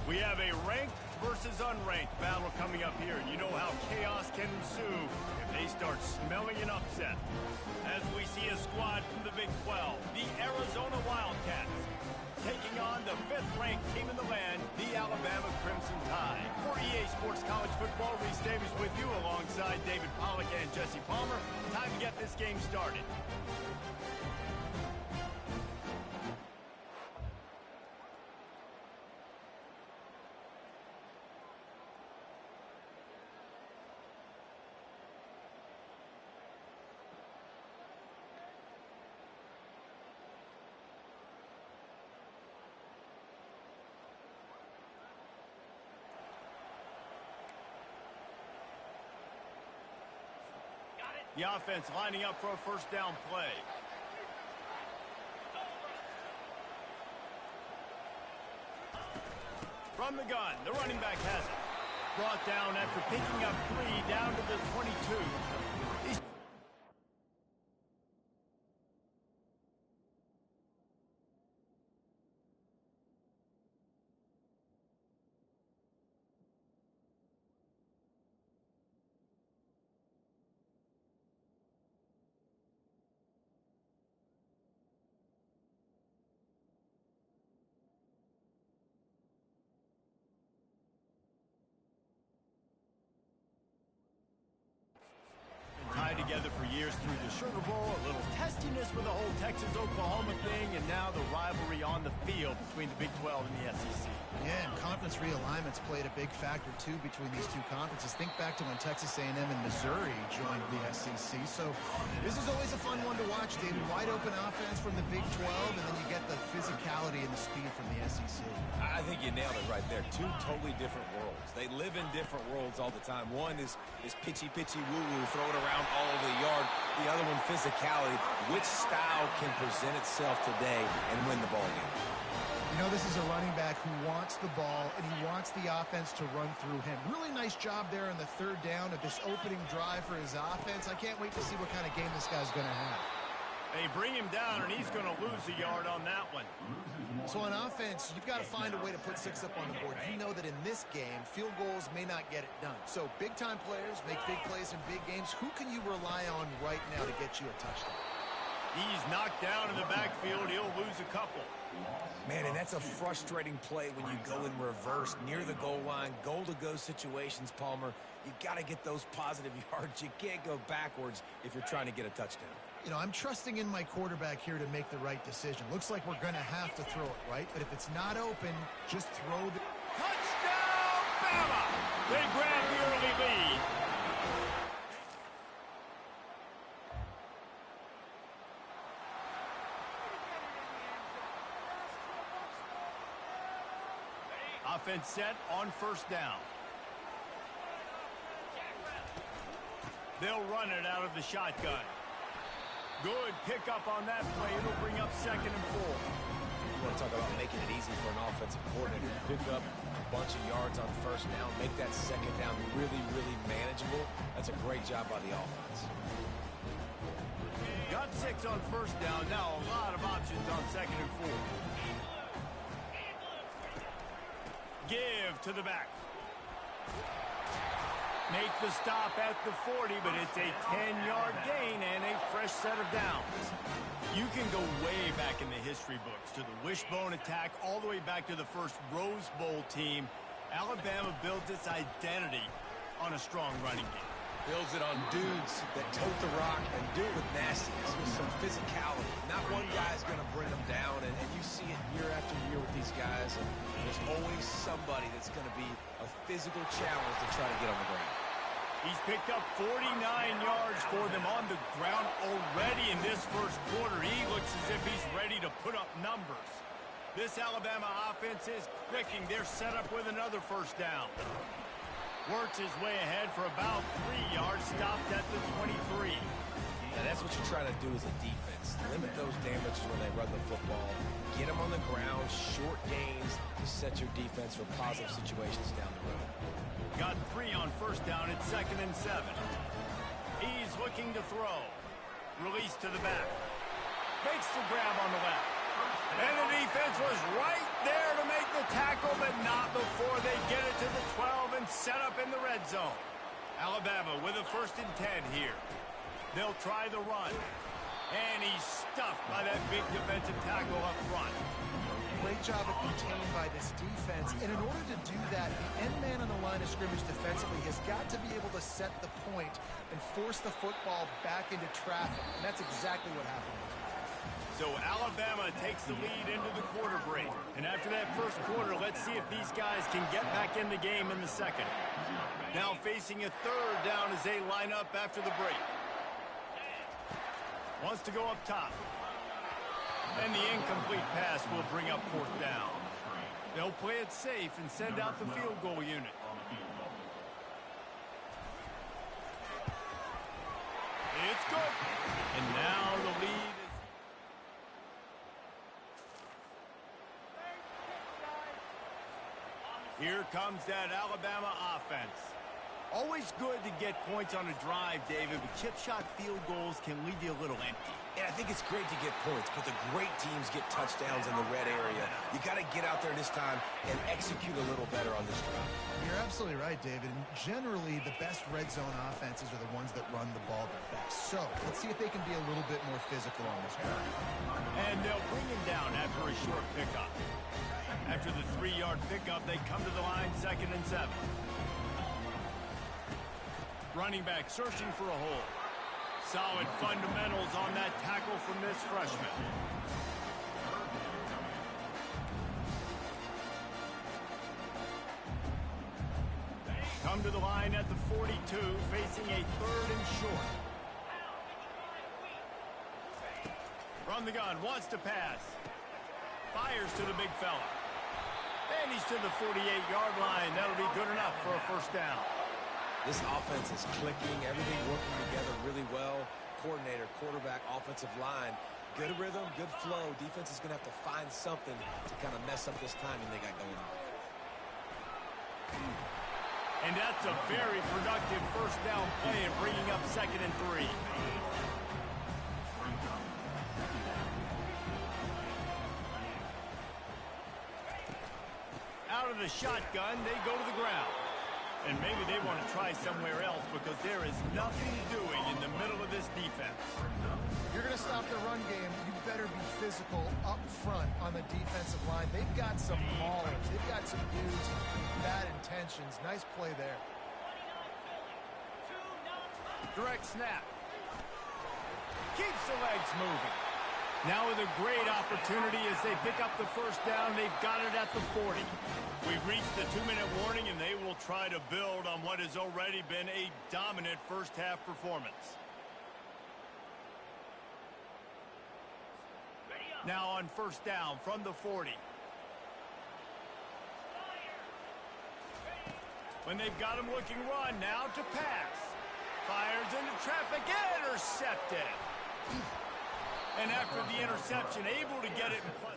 We have a ranked versus unranked battle coming up here, and you know how chaos can ensue if they start smelling an upset. As we see a squad from the Big 12, the Arizona Wildcats, taking on the 5th-ranked team in the land, the Alabama Crimson Tide. For EA Sports College Football, Reese Davis with you alongside David Pollack and Jesse Palmer. Time to get this game started. The offense lining up for a first down play. From the gun, the running back has it. Brought down after picking up 3 down to the 22. Tied together for years through the Sugar Bowl, a little testiness with the whole Texas-Oklahoma thing, and now the rivalry on the field between the Big 12 and the SEC. Yeah, and conference realignments played a big factor, too, between these two conferences. Think back to when Texas A&M and Missouri joined the SEC. So this is always a fun one to watch, David. Wide open offense from the Big 12, and then you get the physicality and the speed from the SEC. I think you nailed it right there. 2 totally different worlds. They live in different worlds all the time. One is pitchy, woo-woo, throw it around all over the yard. The other one, physicality. Which style can present itself today and win the ball game? You know, this is a running back who wants the ball, and he wants the offense to run through him. Really nice job there on the 3rd down of this opening drive for his offense. I can't wait to see what kind of game this guy's going to have. They bring him down, and he's going to lose a yard on that one. So on offense, you've got to find a way to put 6 up on the board. You know that in this game, field goals may not get it done. So big-time players make big plays in big games. Who can you rely on right now to get you a touchdown? He's knocked down in the backfield. He'll lose a couple. Man, and that's a frustrating play when you go in reverse near the goal line, goal-to-go situations, Palmer. You got to get those positive yards. You can't go backwards if you're trying to get a touchdown. You know, I'm trusting in my quarterback here to make the right decision. Looks like we're going to have to throw it, right? But if it's not open, just throw the... Touchdown, Bama! They grab the early lead. Offense set on first down. They'll run it out of the shotgun. Good pickup on that play. It'll bring up 2nd and 4. You want to talk about making it easy for an offensive coordinator to pick up a bunch of yards on first down, make that 2nd down really, really manageable. That's a great job by the offense. Got 6 on first down. Now a lot of options on 2nd and 4. Give to the back. Make the stop at the 40, but it's a 10-yard gain and a fresh set of downs. You can go way back in the history books to the wishbone attack, all the way back to the first Rose Bowl team. Alabama built its identity on a strong running game. Builds it on dudes that tote the rock and do it with nastiness, with some physicality. Not one guy's going to bring them down, and you see it year after year with these guys. And there's always somebody that's going to be a physical challenge to try to get on the ground. He's picked up 49 yards for them on the ground already in this first quarter. He looks as if he's ready to put up numbers. This Alabama offense is clicking. They're set up with another first down. Works his way ahead for about 3 yards, stopped at the 23. And that's what you're trying to do as a defense. Limit those damages when they run the football. Get them on the ground, short gains to set your defense for positive situations down the road. Got 3 on first down at 2nd and 7. He's looking to throw. Release to the back. Makes the grab on the left. And the defense was right there to make the tackle, but not before they get it to the 12 and set up in the red zone. Alabama with a 1st and 10 here. They'll try the run. And he's stuffed by that big defensive tackle up front. Great job of containing by this defense. And in order to do that, the end man on the line of scrimmage defensively has got to be able to set the point and force the football back into traffic. And that's exactly what happened. So Alabama takes the lead into the quarter break. And after that first quarter, let's see if these guys can get back in the game in the second. Now facing a 3rd down as they line up after the break. Wants to go up top. And the incomplete pass will bring up 4th down. They'll play it safe and send out the field goal unit. It's good. And now the lead is... Here comes that Alabama offense. Always good to get points on a drive, David, but chip shot field goals can leave you a little empty. And I think it's great to get points, but the great teams get touchdowns in the red area. You got to get out there this time and execute a little better on this drive. You're absolutely right, David. And generally, the best red zone offenses are the ones that run the ball the best. So let's see if they can be a little bit more physical on this drive. And they'll bring him down after a short pickup. After the 3-yard pickup, they come to the line 2nd and 7. Running back searching for a hole. Solid fundamentals on that tackle from this freshman. Come to the line at the 42, facing a 3rd and short. From the gun, wants to pass. Fires to the big fella. And he's to the 48-yard line. That'll be good enough for a 1st down. This offense is clicking, everything working together really well. Coordinator, quarterback, offensive line, good rhythm, good flow. Defense is going to have to find something to kind of mess up this timing they got going on. And that's a very productive 1st down play and bringing up 2nd and 3. Out of the shotgun, they go to the ground. And maybe they want to try somewhere else because there is nothing doing in the middle of this defense. If you're going to stop the run game, you better be physical up front on the defensive line. They've got some maulers. They've got some dudes with bad intentions. Nice play there. Direct snap. Keeps the legs moving. Now with a great opportunity as they pick up the 1st down. They've got it at the 40. We've reached the 2-minute warning, and they will try to build on what has already been a dominant first-half performance. Now on 1st down from the 40. When they've got him looking run, now to pass. Fires into traffic, intercepted. And after the interception, able to get it in plus.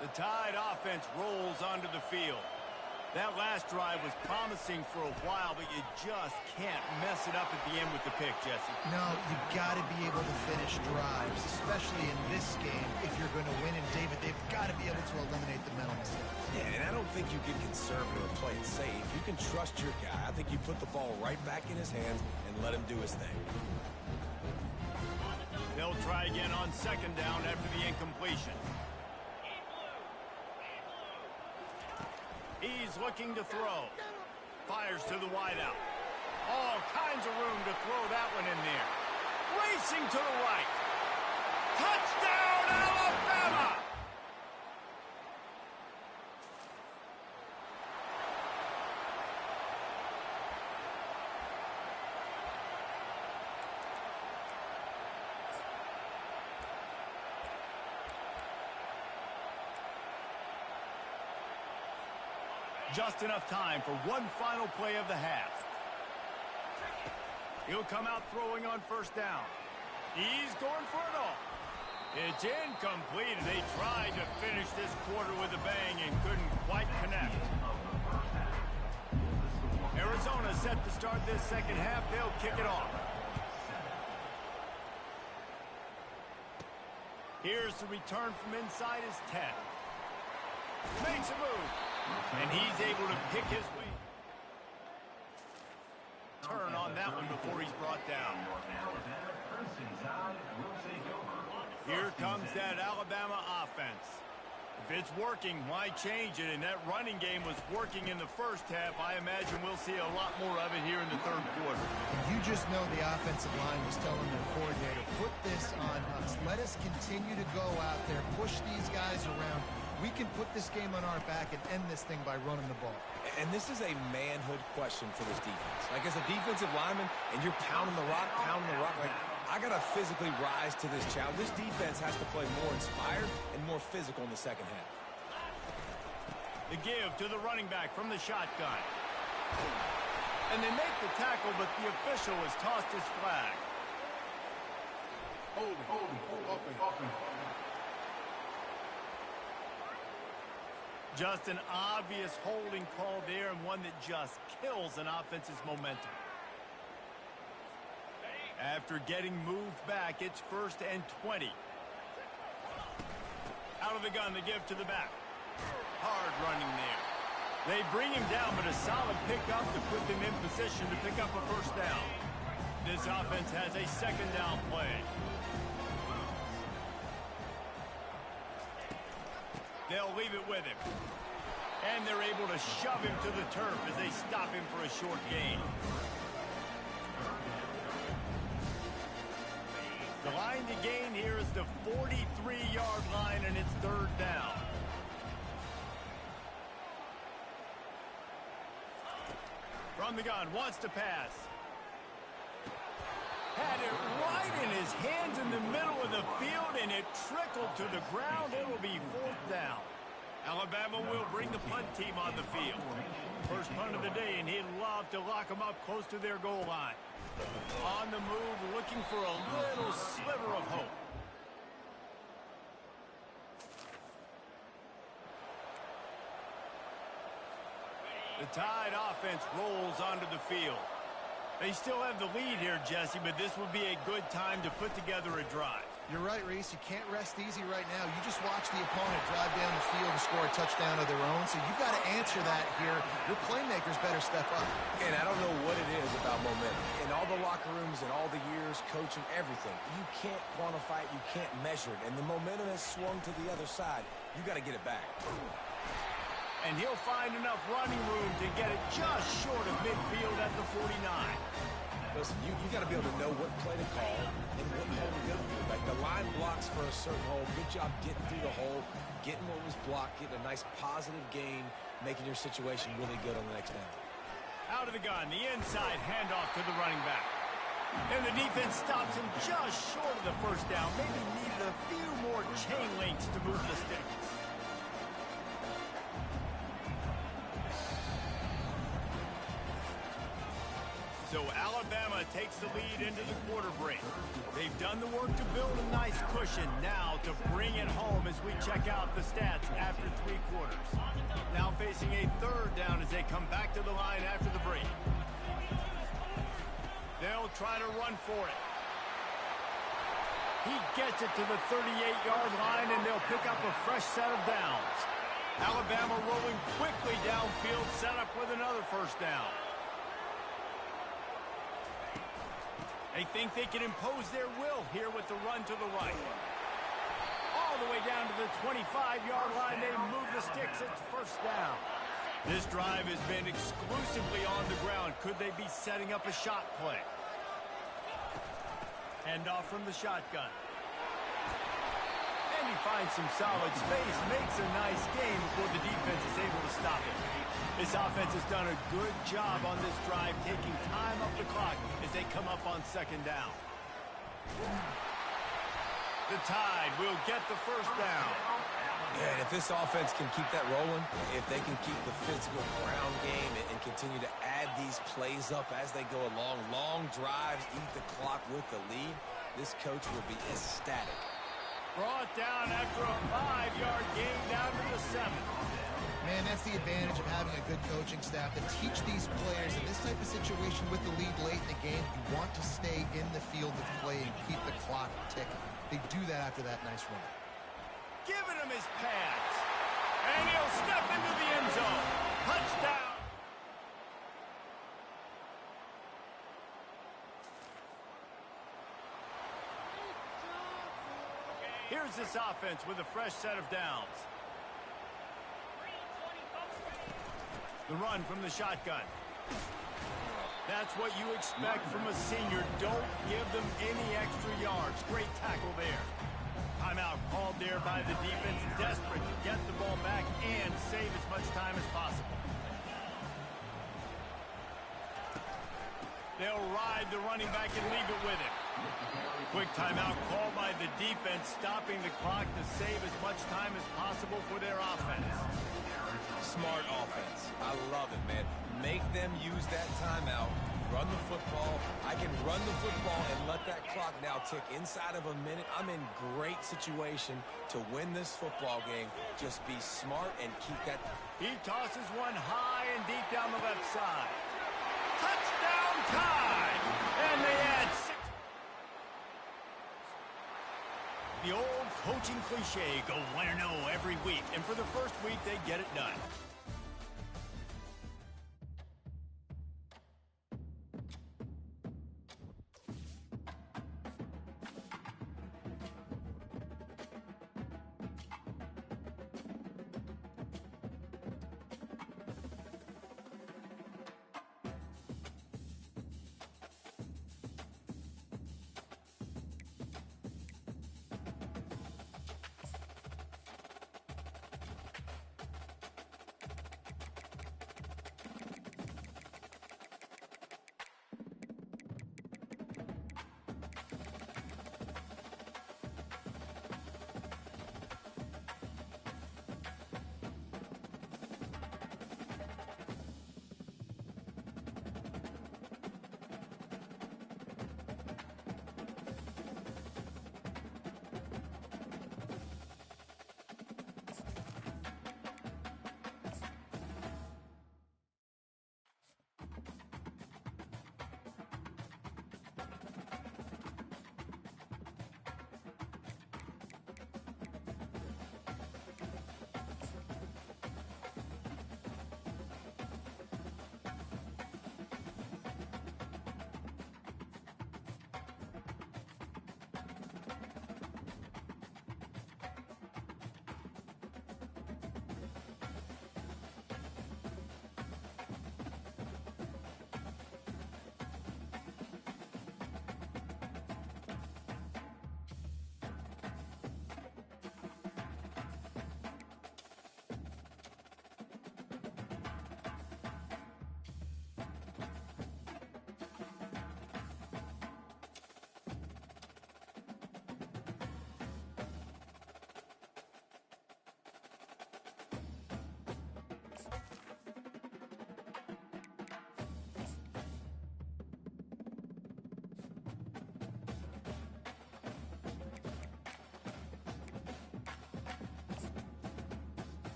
The Tide offense rolls onto the field. That last drive was promising for a while, but you just can't mess it up at the end with the pick, Jesse. No, you've got to be able to finish drives, especially in this game. If you're going to win, and David, they've got to be able to eliminate the mental mistakes. Yeah, and I don't think you get conservative or play it safe. You can trust your guy. I think you put the ball right back in his hands and let him do his thing. They'll try again on 2nd down after the incompletion. He's looking to throw. Fires to the wideout. All kinds of room to throw that one in there. Racing to the right. Touchdown, Alabama! Just enough time for one final play of the half. He'll come out throwing on first down. He's going for it all. It's incomplete. They tried to finish this quarter with a bang and couldn't quite connect. Arizona set to start this second half. They'll kick it off. Here's the return from inside his 10. Makes a move. And he's able to pick his way. Turn on that one before he's brought down. Here comes that Alabama offense. If it's working, why change it? And that running game was working in the first half. I imagine we'll see a lot more of it here in the third quarter. You just know the offensive line was telling their coordinator, put this on us. Let us continue to go out there, push these guys around. We can put this game on our back and end this thing by running the ball. And this is a manhood question for this defense. Like, as a defensive lineman, and you're pounding the rock, like, I got to physically rise to this challenge. This defense has to play more inspired and more physical in the second half. The give to the running back from the shotgun. And they make the tackle, but the official has tossed his flag. Hold open. Just an obvious holding call there, and one that just kills an offense's momentum. After getting moved back, it's 1st and 20. Out of the gun, the give to the back. Hard running there. They bring him down, but a solid pickup to put them in position to pick up a first down. This offense has a second down play. They'll leave it with him. And they're able to shove him to the turf as they stop him for a short gain. The line to gain here is the 43-yard line, and it's third down. From the gun, wants to pass. Had it right in his hands in the middle of the field, and it trickled to the ground. It will be fourth down. Alabama will bring the punt team on the field. First punt of the day, and he'd love to lock them up close to their goal line. On the move, looking for a little sliver of hope. The Tide offense rolls onto the field. They still have the lead here, Jesse, but this would be a good time to put together a drive. You're right, Reese. You can't rest easy right now. You just watch the opponent drive down the field and score a touchdown of their own, so you've got to answer that here. Your playmakers better step up. And I don't know what it is about momentum. In all the locker rooms and all the years, coaching, everything, you can't quantify it, you can't measure it. And the momentum has swung to the other side. You got to get it back. And he'll find enough running room to get it just short of midfield at the 49. Listen, you got to be able to know what play to call and what hole to go through. Like, the line blocks for a certain hole. Good job getting through the hole, getting what was blocked, getting a nice positive gain, making your situation really good on the next down. Out of the gun, the inside handoff to the running back. And the defense stops him just short of the first down. Maybe needed a few more chain links to move the sticks. So Alabama takes the lead into the quarter break. They've done the work to build a nice cushion. Now to bring it home as we check out the stats after 3 quarters. Now facing a third down as they come back to the line after the break. They'll try to run for it. He gets it to the 38-yard line, and they'll pick up a fresh set of downs. Alabama rolling quickly downfield, set up with another first down. They think they can impose their will here with the run to the right. All the way down to the 25-yard line, they move the sticks. It's first down. This drive has been exclusively on the ground. Could they be setting up a shot play? Handoff from the shotgun. And he finds some solid space, makes a nice gain before the defense is able to stop it. This offense has done a good job on this drive, taking time off the clock as they come up on second down. The Tide will get the first down. Yeah, and if this offense can keep that rolling, if they can keep the physical ground game and continue to add these plays up as they go along, long drives, eat the clock with the lead, this coach will be ecstatic. Brought down after a 5-yard gain down to the 7. Man, that's the advantage of having a good coaching staff to teach these players in this type of situation with the lead late in the game. You want to stay in the field of play and keep the clock ticking. They do that after that nice run. Giving him his pads. And he'll step into the end zone. Touchdown. Here's this offense with a fresh set of downs. The run from the shotgun. That's what you expect from a senior. Don't give them any extra yards. Great tackle there. Timeout called there by the defense, desperate to get the ball back and save as much time as possible. They'll ride the running back and leave it with him. Quick timeout called by the defense, stopping the clock to save as much time as possible for their offense. Smart offense. I love it, man. Make them use that timeout. Run the football. I can run the football and let that clock now tick inside of a minute. I'm in great situation to win this football game. Just be smart and keep that. He tosses one high and deep down the left side. Touchdown time! And they add 6. The old coaching cliche, go 1-0 every week. And for the first week, they get it done.